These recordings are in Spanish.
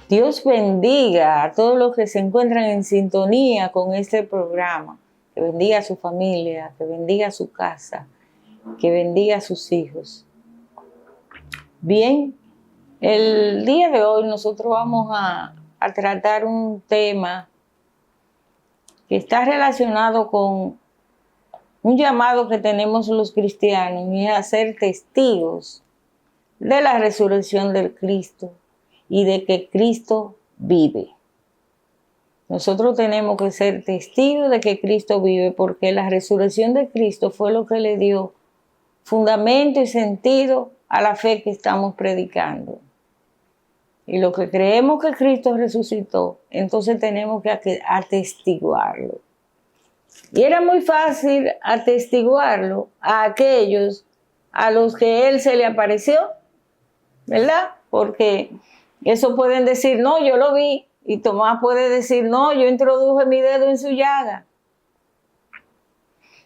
Dios bendiga a todos los que se encuentran en sintonía con este programa. Que bendiga a su familia, que bendiga a su casa, que bendiga a sus hijos. Bien, el día de hoy nosotros vamos a tratar un tema que está relacionado con un llamado que tenemos los cristianos, y es a ser testigos de la resurrección del Cristo y de que Cristo vive. Nosotros tenemos que ser testigos de que Cristo vive, porque la resurrección de Cristo fue lo que le dio fundamento y sentido a la fe que estamos predicando. Y lo que creemos que Cristo resucitó, entonces tenemos que atestiguarlo. Y era muy fácil atestiguarlo a aquellos a los que Él se le apareció, ¿verdad? Porque eso pueden decir, no, yo lo vi. Y Tomás puede decir, no, yo introduje mi dedo en su llaga.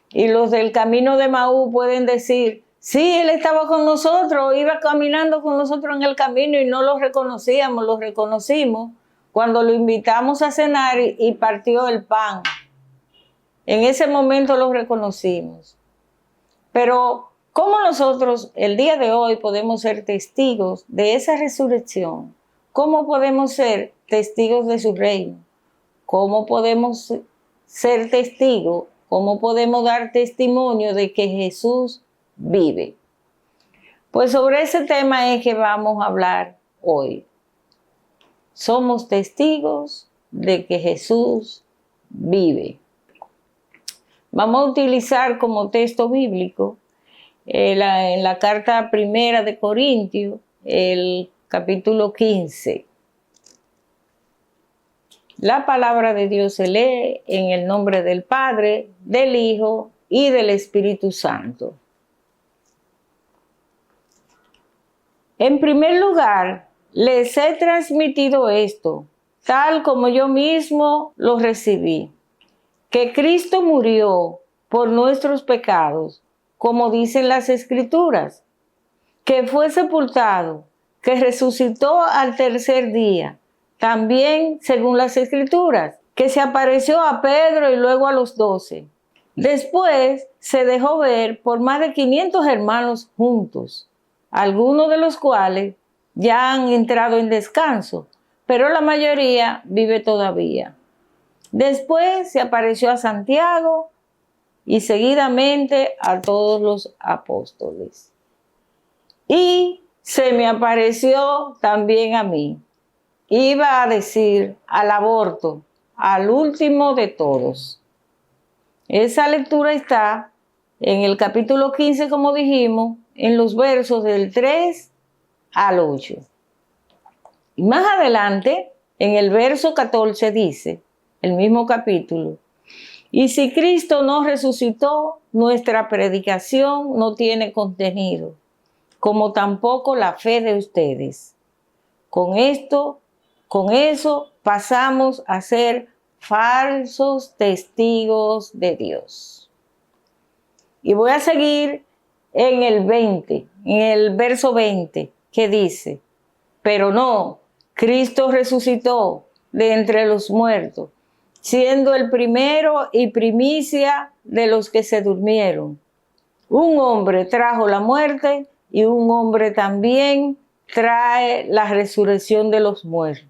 Y los del camino de Maús pueden decir, sí, Él estaba con nosotros, iba caminando con nosotros en el camino y no lo reconocíamos, lo reconocimos cuando lo invitamos a cenar y partió el pan. En ese momento lo reconocimos. Pero, ¿cómo nosotros el día de hoy podemos ser testigos de esa resurrección? ¿Cómo podemos ser testigos de su reino? ¿Cómo podemos ser testigos? ¿Cómo podemos dar testimonio de que Jesús vive? Pues sobre ese tema es que vamos a hablar hoy. Somos testigos de que Jesús vive. Vamos a utilizar como texto bíblico en la carta primera de Corintios, el capítulo 15. La palabra de Dios se lee en el nombre del Padre, del Hijo y del Espíritu Santo. En primer lugar, les he transmitido esto, tal como yo mismo lo recibí, que Cristo murió por nuestros pecados, como dicen las Escrituras, que fue sepultado, que resucitó al tercer día, también según las Escrituras, que se apareció a Pedro y luego a los 12. Después se dejó ver por más de 500 hermanos juntos, algunos de los cuales ya han entrado en descanso, pero la mayoría vive todavía. Después se apareció a Santiago y seguidamente a todos los apóstoles. Y se me apareció también a mí. Iba a decir al aborto, al último de todos. Esa lectura está en el capítulo 15, como dijimos, en los versos del 3 al 8. Y más adelante, en el verso 14 dice, el mismo capítulo, y si Cristo no resucitó, nuestra predicación no tiene contenido, como tampoco la fe de ustedes. Con eso pasamos a ser falsos testigos de Dios. Y voy a seguir en el 20, en el verso 20, que dice, pero no, Cristo resucitó de entre los muertos, siendo el primero y primicia de los que se durmieron. Un hombre trajo la muerte y un hombre también trae la resurrección de los muertos.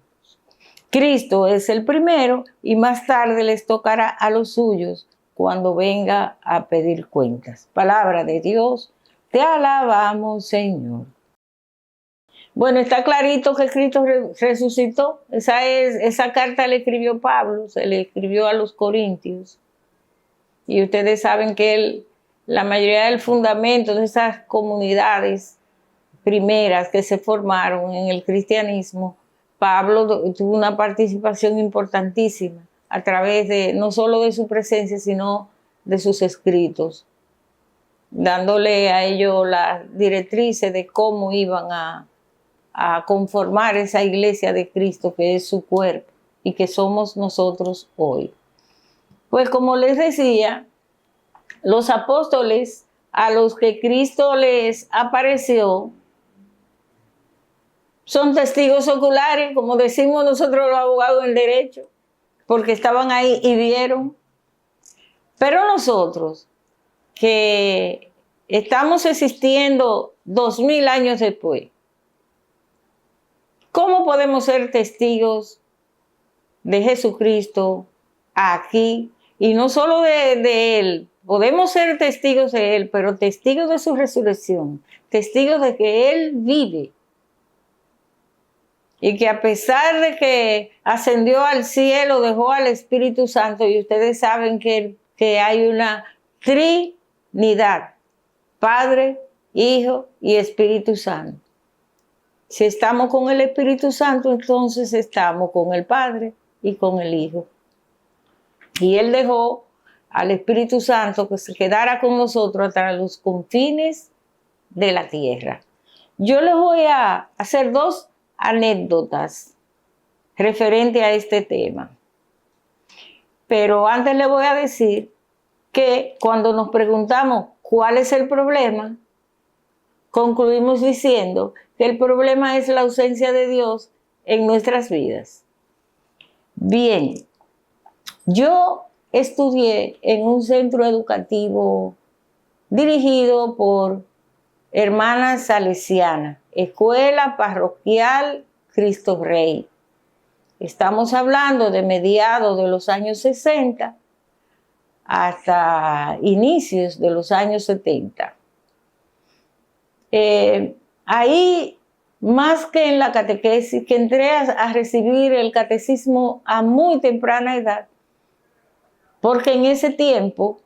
Cristo es el primero y más tarde les tocará a los suyos cuando venga a pedir cuentas. Palabra de Dios, te alabamos, Señor. Bueno, está clarito que Cristo resucitó. Esa carta le escribió Pablo, se le escribió a los Corintios. Y ustedes saben que la mayoría del fundamento de esas comunidades primeras que se formaron en el cristianismo, Pablo tuvo una participación importantísima a través de, no solo de su presencia, sino de sus escritos, dándole a ellos las directrices de cómo iban a conformar esa iglesia de Cristo que es su cuerpo y que somos nosotros hoy. Pues como les decía, los apóstoles a los que Cristo les apareció son testigos oculares, como decimos nosotros los abogados en derecho, porque estaban ahí y vieron. Pero nosotros, que estamos existiendo 2000 años después, ¿cómo podemos ser testigos de Jesucristo aquí? Y no solo de Él, podemos ser testigos de Él, pero testigos de su resurrección, testigos de que Él vive. Y que a pesar de que ascendió al cielo, dejó al Espíritu Santo, y ustedes saben que hay una Trinidad, Padre, Hijo y Espíritu Santo. Si estamos con el Espíritu Santo, entonces estamos con el Padre y con el Hijo. Y Él dejó al Espíritu Santo que se quedara con nosotros hasta los confines de la tierra. Yo les voy a hacer 2 anécdotas referente a este tema. Pero antes les voy a decir que cuando nos preguntamos cuál es el problema, concluimos diciendo que el problema es la ausencia de Dios en nuestras vidas. Bien, yo estudié en un centro educativo dirigido por Hermanas Salesianas, Escuela Parroquial Cristo Rey. Estamos hablando de mediados de los años 60 hasta inicios de los años 70. Ahí, más que en la catequesis, que entré a recibir el catecismo a muy temprana edad, porque en ese tiempo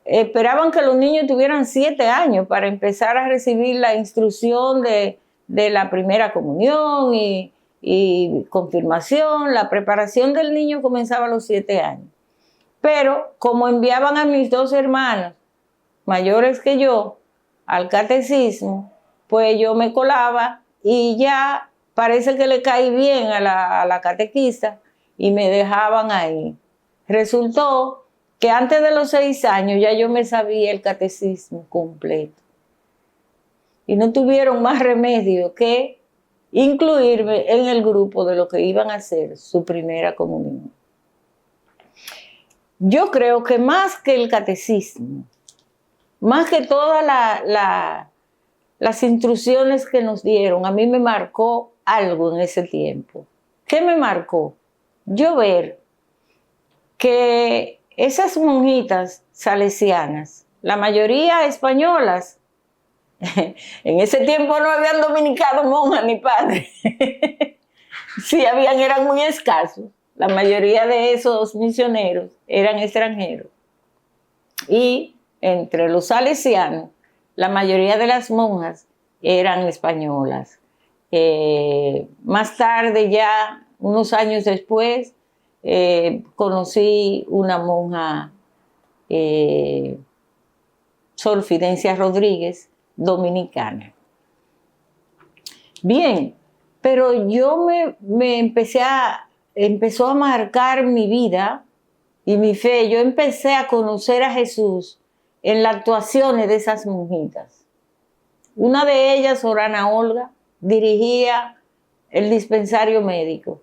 esperaban que los niños tuvieran 7 años para empezar a recibir la instrucción de la primera comunión y confirmación. La preparación del niño comenzaba a los 7 años. Pero como enviaban a mis 2 hermanos mayores que yo al catecismo, pues yo me colaba y ya parece que le caí bien a la catequista y me dejaban ahí. Resultó que antes de los 6 años ya yo me sabía el catecismo completo. Y no tuvieron más remedio que incluirme en el grupo de lo que iban a hacer su primera comunión. Yo creo que más que el catecismo, más que todas las instrucciones que nos dieron, a mí me marcó algo en ese tiempo. ¿Qué me marcó? Yo ver que esas monjitas salesianas, la mayoría españolas, en ese tiempo no habían dominicanos, monjas ni padres. Si habían, eran muy escasos. La mayoría de esos misioneros eran extranjeros. Y entre los salesianos, la mayoría de las monjas eran españolas. Más tarde, ya unos años después, conocí una monja, Sor Fidencia Rodríguez, dominicana. Bien, pero yo empezó a marcar mi vida y mi fe. Yo empecé a conocer a Jesús en las actuaciones de esas monjitas. Una de ellas, Sor Ana Olga, dirigía el dispensario médico.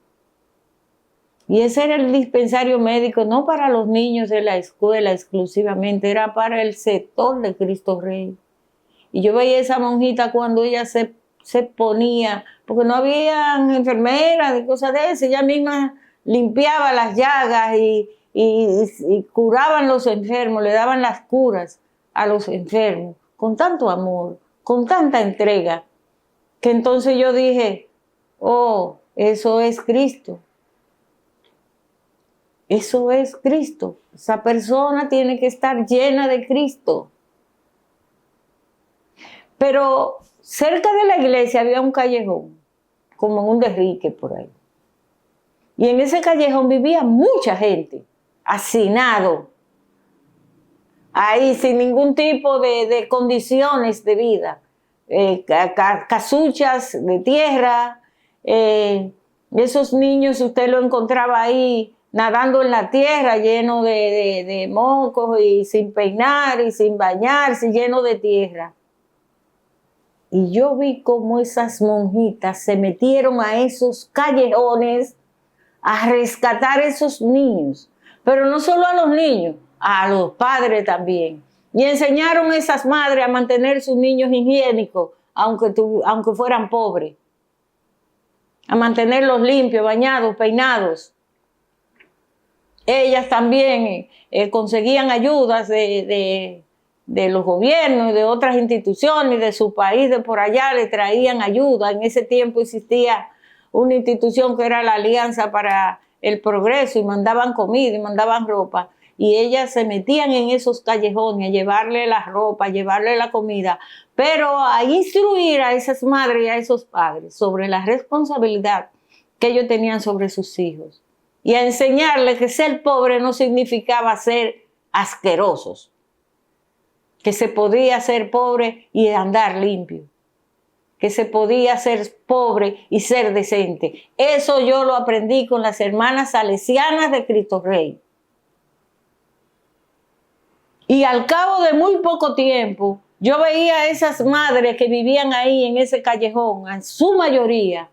Y ese era el dispensario médico, no para los niños de la escuela exclusivamente, era para el sector de Cristo Rey. Y yo veía a esa monjita cuando ella se ponía, porque no había enfermeras y cosas de eso, ella misma limpiaba las llagas y curaban los enfermos, le daban las curas a los enfermos, con tanto amor, con tanta entrega, que entonces yo dije, oh, eso es Cristo. Eso es Cristo. Esa persona tiene que estar llena de Cristo. Pero cerca de la iglesia había un callejón, como en un derrique por ahí. Y en ese callejón vivía mucha gente, hacinado, ahí sin ningún tipo de condiciones de vida. Casuchas de tierra, esos niños usted lo encontraba ahí nadando en la tierra, lleno de mocos y sin peinar y sin bañarse, lleno de tierra. Y yo vi cómo esas monjitas se metieron a esos callejones a rescatar a esos niños. Pero no solo a los niños, a los padres también. Y enseñaron a esas madres a mantener sus niños higiénicos, aunque fueran pobres. A mantenerlos limpios, bañados, peinados. Ellas también conseguían ayudas de los gobiernos, de otras instituciones, de su país, de por allá, le traían ayuda. En ese tiempo existía una institución que era la Alianza para el Progreso y mandaban comida y mandaban ropa. Y ellas se metían en esos callejones a llevarle la ropa, a llevarle la comida, pero a instruir a esas madres y a esos padres sobre la responsabilidad que ellos tenían sobre sus hijos. Y a enseñarles que ser pobre no significaba ser asquerosos, que se podía ser pobre y andar limpio, que se podía ser pobre y ser decente. Eso yo lo aprendí con las hermanas salesianas de Cristo Rey. Y al cabo de muy poco tiempo, yo veía a esas madres que vivían ahí en ese callejón, en su mayoría,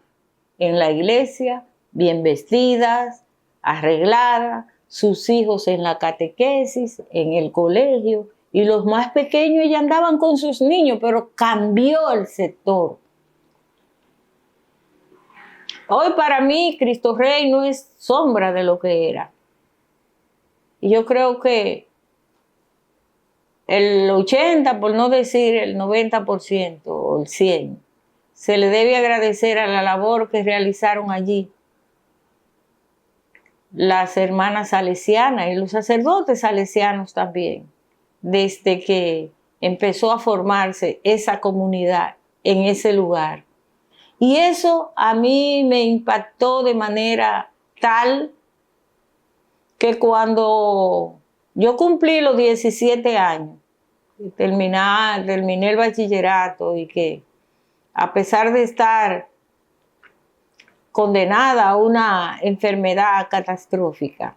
en la iglesia, bien vestidas, arregladas, sus hijos en la catequesis, en el colegio, y los más pequeños ya andaban con sus niños, pero cambió el sector. Hoy para mí Cristo Rey no es sombra de lo que era. Y yo creo que el 80%, por no decir el 90% o el 100%, se le debe agradecer a la labor que realizaron allí las hermanas salesianas y los sacerdotes salesianos también, desde que empezó a formarse esa comunidad en ese lugar. Y eso a mí me impactó de manera tal que cuando yo cumplí los 17 años, terminé el bachillerato y que a pesar de estar condenada a una enfermedad catastrófica,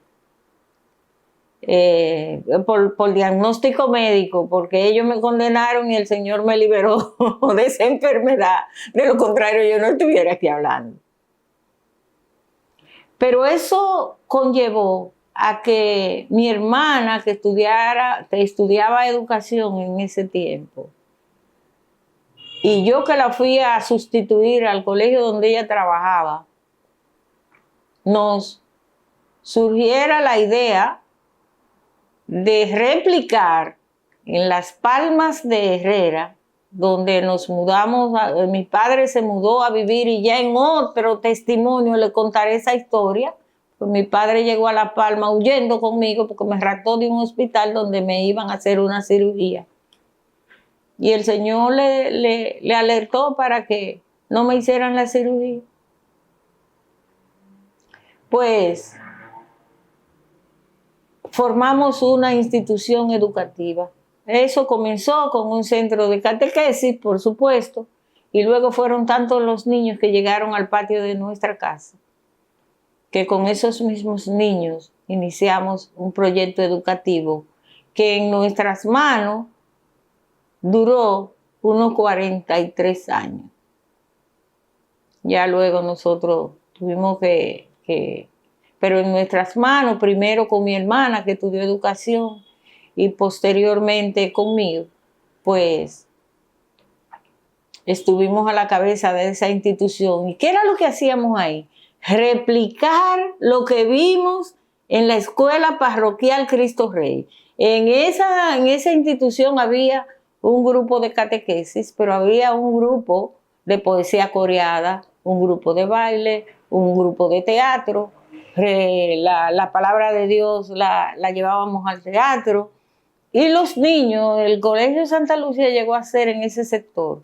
por diagnóstico médico, porque ellos me condenaron y el Señor me liberó de esa enfermedad. De lo contrario, yo no estuviera aquí hablando. Pero conllevó a que mi hermana, que estudiaba educación en ese tiempo, y yo que la fui a sustituir al colegio donde ella trabajaba, nos surgiera la idea de replicar en Las Palmas de Herrera, donde nos mudamos, mi padre se mudó a vivir y ya en otro testimonio le contaré esa historia, pues mi padre llegó a La Palma huyendo conmigo porque me raptó de un hospital donde me iban a hacer una cirugía. Y el Señor le alertó para que no me hicieran la cirugía. Pues formamos una institución educativa. Eso comenzó con un centro de catequesis, por supuesto, y luego fueron tantos los niños que llegaron al patio de nuestra casa, que con esos mismos niños iniciamos un proyecto educativo que en nuestras manos duró unos 43 años. Ya luego nosotros tuvimos pero en nuestras manos, primero con mi hermana que estudió educación y posteriormente conmigo, pues estuvimos a la cabeza de esa institución. ¿Y qué era lo que hacíamos ahí? Replicar lo que vimos en la escuela parroquial Cristo Rey. En esa institución había un grupo de catequesis, pero había un grupo de poesía coreada, un grupo de baile, un grupo de teatro. La palabra de Dios la llevábamos al teatro. Y los niños, el Colegio Santa Lucía llegó a ser en este sector,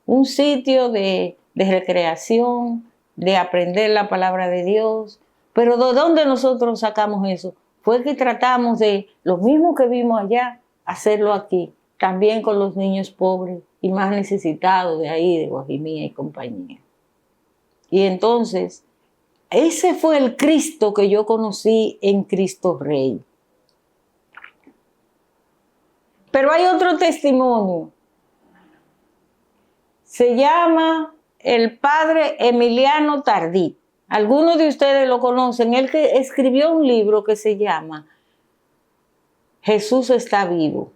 un sitio de recreación, de aprender la palabra de Dios. Pero ¿de dónde nosotros sacamos eso? Fue que tratamos de, lo mismo que vimos allá, hacerlo aquí, también con los niños pobres y más necesitados de ahí, de Guajimía y compañía. Y entonces, ese fue el Cristo que yo conocí en Cristo Rey. Pero hay otro testimonio se llama el padre Emiliano Tardí. Algunos de ustedes lo conocen. Él que escribió un libro que se llama Jesús está vivo.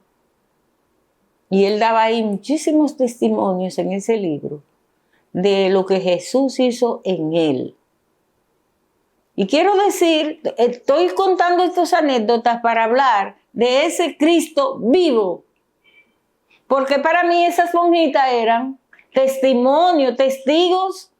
Y él daba ahí muchísimos testimonios en ese libro de lo que Jesús hizo en él. Y quiero decir, estoy contando estas anécdotas para hablar de ese Cristo vivo. Porque para mí esas monjitas eran testigos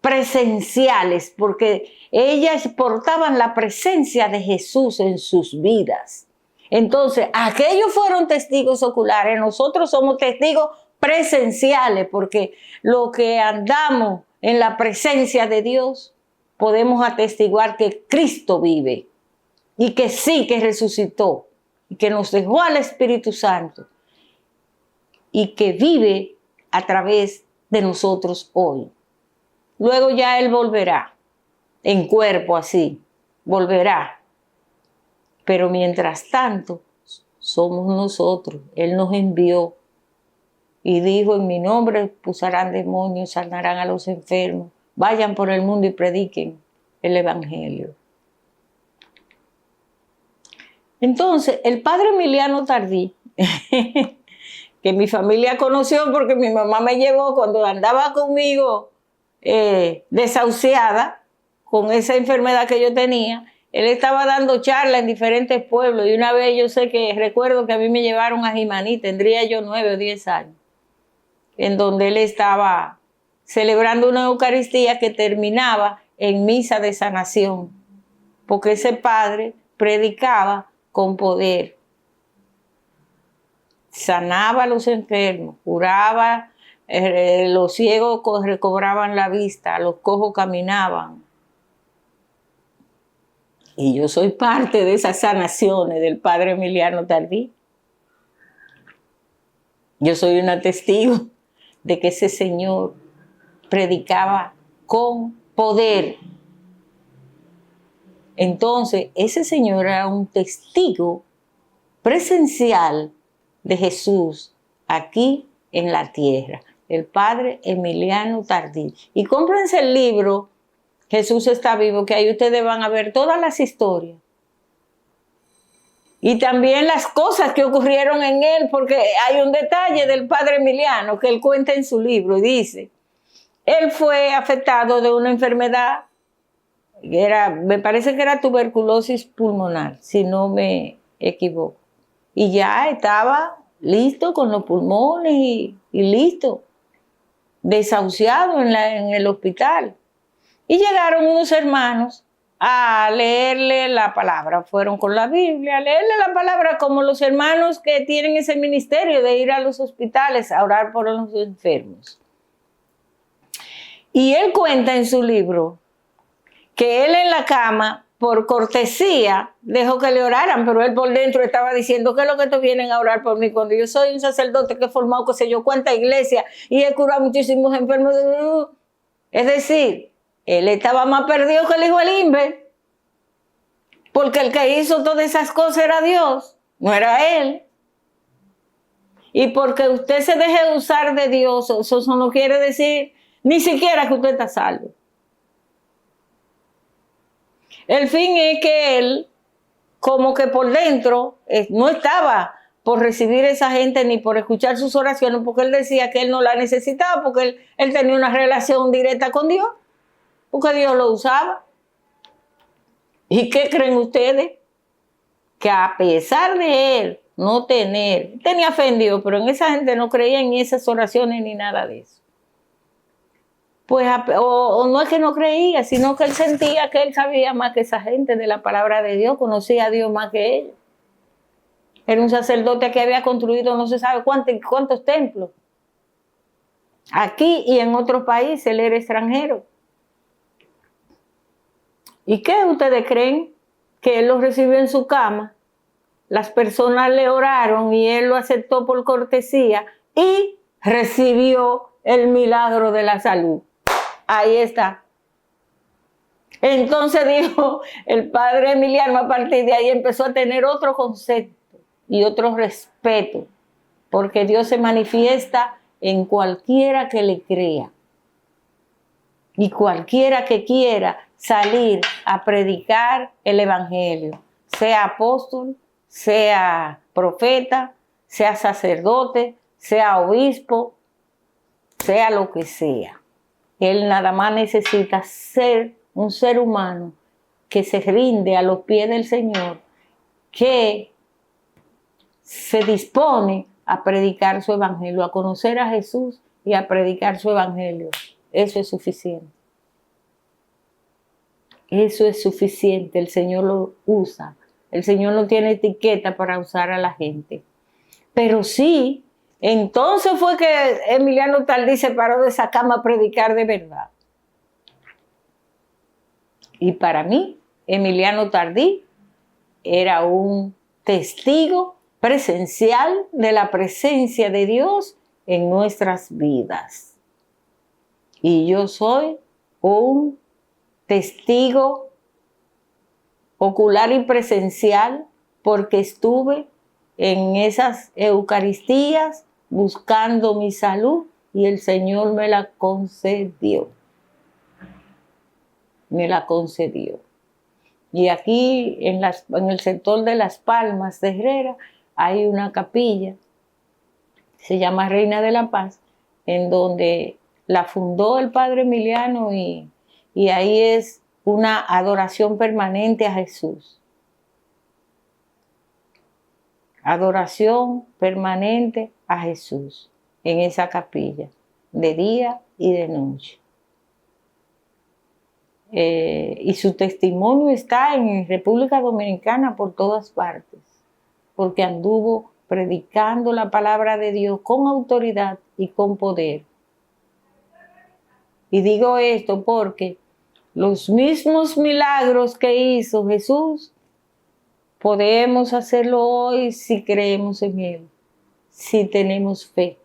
presenciales, porque ellas portaban la presencia de Jesús en sus vidas. Entonces, aquellos fueron testigos oculares, nosotros somos testigos presenciales, porque lo que andamos en la presencia de Dios, podemos atestiguar que Cristo vive, y que sí, que resucitó, y que nos dejó al Espíritu Santo, y que vive a través de nosotros hoy. Luego ya Él volverá, en cuerpo así, volverá. Pero mientras tanto, somos nosotros. Él nos envió y dijo, en mi nombre expulsarán demonios, sanarán a los enfermos. Vayan por el mundo y prediquen el Evangelio. Entonces, el padre Emiliano Tardí, que mi familia conoció porque mi mamá me llevó cuando andaba conmigo desahuciada, con esa enfermedad que yo tenía. Él estaba dando charlas en diferentes pueblos y una vez recuerdo que a mí me llevaron a Jimaní, tendría yo 9 o 10 años, en donde él estaba celebrando una Eucaristía que terminaba en misa de sanación, porque ese padre predicaba con poder, sanaba a los enfermos, curaba, los ciegos recobraban la vista, los cojos caminaban. Y yo soy parte de esas sanaciones del padre Emiliano Tardí. Yo soy una testigo de que ese señor predicaba con poder. Entonces, ese señor era un testigo presencial de Jesús aquí en la tierra, el padre Emiliano Tardí. Y cómprense el libro Jesús está vivo, que ahí ustedes van a ver todas las historias. Y también las cosas que ocurrieron en él, porque hay un detalle del padre Emiliano que él cuenta en su libro y dice, él fue afectado de una enfermedad, me parece que era tuberculosis pulmonar, si no me equivoco. Y ya estaba listo con los pulmones y listo, desahuciado en el hospital. Y llegaron unos hermanos a leerle la palabra. Fueron con la Biblia a leerle la palabra como los hermanos que tienen ese ministerio de ir a los hospitales a orar por los enfermos. Y él cuenta en su libro que él en la cama, por cortesía, dejó que le oraran, pero él por dentro estaba diciendo, ¿qué es lo que te vienen a orar por mí? Cuando yo soy un sacerdote que he formado, qué sé yo, cuánta iglesia y he curado muchísimos enfermos. Es decir, él estaba más perdido que el hijo del Inver, porque el que hizo todas esas cosas era Dios, no era él. Y porque usted se deje usar de Dios, eso no quiere decir ni siquiera que usted está salvo. El fin es que él, como que por dentro, no estaba por recibir a esa gente ni por escuchar sus oraciones, porque él decía que él no la necesitaba, porque él tenía una relación directa con Dios, porque Dios lo usaba. ¿Y qué creen ustedes? Que a pesar de él no tenía fe en Dios, pero en esa gente no creía en esas oraciones ni nada de eso. Pues, o no es que no creía, sino que él sentía que él sabía más que esa gente de la palabra de Dios, conocía a Dios más que ellos. Era un sacerdote que había construido no se sabe cuántos templos. Aquí y en otros países, él era extranjero. ¿Y qué ustedes creen? Que él lo recibió en su cama, las personas le oraron y él lo aceptó por cortesía y recibió el milagro de la salud. Ahí está. Entonces dijo el padre Emiliano, a partir de ahí empezó a tener otro concepto y otro respeto, porque Dios se manifiesta en cualquiera que le crea. Y cualquiera que quiera salir a predicar el evangelio, sea apóstol, sea profeta, sea sacerdote, sea obispo, sea lo que sea. Él nada más necesita ser un ser humano que se rinde a los pies del Señor, que se dispone a predicar su evangelio, a conocer a Jesús y a predicar su evangelio. Eso es suficiente. Eso es suficiente. El Señor lo usa. El Señor no tiene etiqueta para usar a la gente. Pero sí, entonces fue que Emiliano Tardí se paró de esa cama a predicar de verdad. Y para mí, Emiliano Tardí era un testigo presencial de la presencia de Dios en nuestras vidas. Y yo soy un testigo ocular y presencial porque estuve en esas Eucaristías buscando mi salud y el Señor me la concedió. Me la concedió. Y aquí en el sector de Las Palmas de Herrera hay una capilla, se llama Reina de la Paz, en donde la fundó el padre Emiliano y ahí es una adoración permanente a Jesús. Adoración permanente a Jesús en esa capilla, de día y de noche. Y su testimonio está en República Dominicana por todas partes, porque anduvo predicando la palabra de Dios con autoridad y con poder. Y digo esto porque los mismos milagros que hizo Jesús, podemos hacerlo hoy si creemos en Él, si tenemos fe.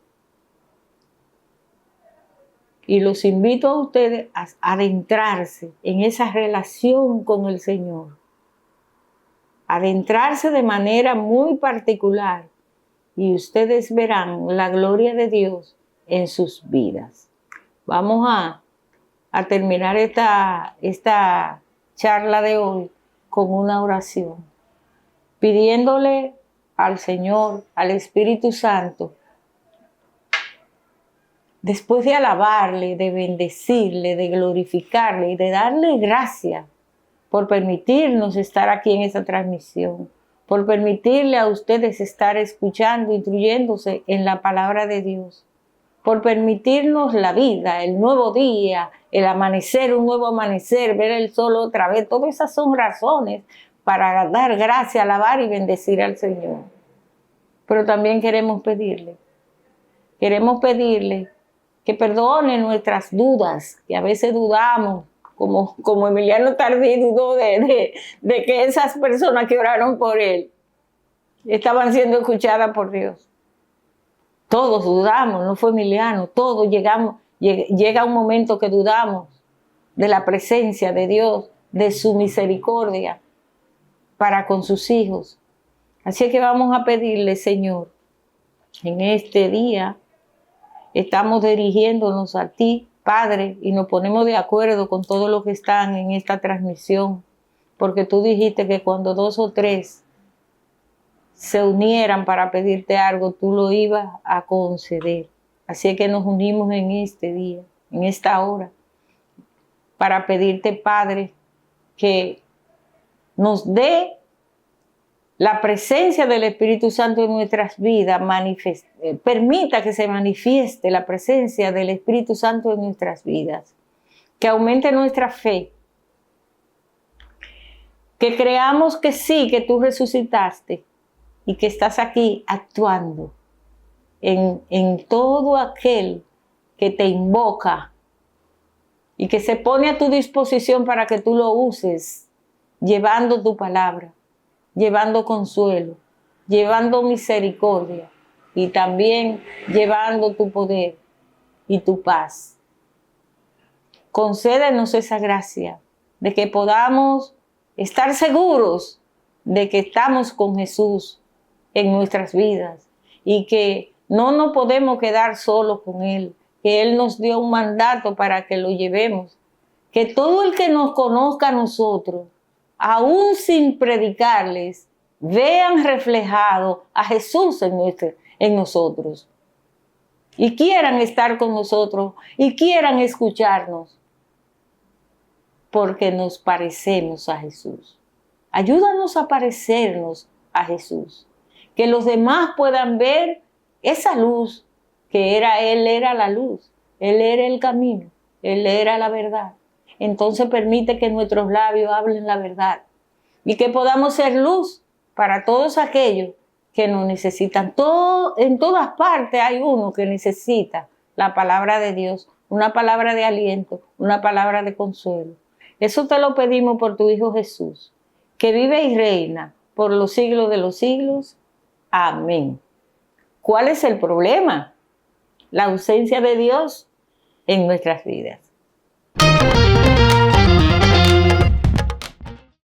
Y los invito a ustedes a adentrarse en esa relación con el Señor. Adentrarse de manera muy particular y ustedes verán la gloria de Dios en sus vidas. Vamos a terminar esta charla de hoy con una oración, pidiéndole al Señor, al Espíritu Santo, después de alabarle, de bendecirle, de glorificarle y de darle gracias por permitirnos estar aquí en esta transmisión, por permitirle a ustedes estar escuchando, instruyéndose en la palabra de Dios, por permitirnos la vida, el nuevo día, el amanecer, un nuevo amanecer, ver el sol otra vez. Todas esas son razones para dar gracias, alabar y bendecir al Señor. Pero también queremos pedirle que perdone nuestras dudas, que a veces dudamos, como Emiliano Tardí dudó de que esas personas que oraron por él estaban siendo escuchadas por Dios. Todos dudamos, no fue Emiliano, todos llega un momento que dudamos de la presencia de Dios, de su misericordia para con sus hijos. Así que vamos a pedirle, Señor, en este día estamos dirigiéndonos a ti, Padre, y nos ponemos de acuerdo con todos los que están en esta transmisión, porque tú dijiste que cuando 2 o 3 se unieran para pedirte algo, tú lo ibas a conceder. Así que nos unimos en este día, en esta hora, para pedirte, Padre, que nos dé la presencia del Espíritu Santo en nuestras vidas, permita que se manifieste la presencia del Espíritu Santo en nuestras vidas, que aumente nuestra fe, que creamos que sí, que tú resucitaste y que estás aquí actuando en todo aquel que te invoca y que se pone a tu disposición para que tú lo uses, llevando tu palabra, llevando consuelo, llevando misericordia y también llevando tu poder y tu paz. Concédenos esa gracia de que podamos estar seguros de que estamos con Jesús en nuestras vidas y que No nos podemos quedar solos con Él, que Él nos dio un mandato para que lo llevemos. Que todo el que nos conozca a nosotros, aún sin predicarles, vean reflejado a Jesús en nosotros. Y quieran estar con nosotros y quieran escucharnos, porque nos parecemos a Jesús. Ayúdanos a parecernos a Jesús, que los demás puedan ver esa luz que Él era la luz, Él era el camino, Él era la verdad. Entonces permite que nuestros labios hablen la verdad y que podamos ser luz para todos aquellos que nos necesitan. En todas partes hay uno que necesita la palabra de Dios, una palabra de aliento, una palabra de consuelo. Eso te lo pedimos por tu Hijo Jesús, que vive y reina por los siglos de los siglos. Amén. ¿Cuál es el problema? La ausencia de Dios en nuestras vidas.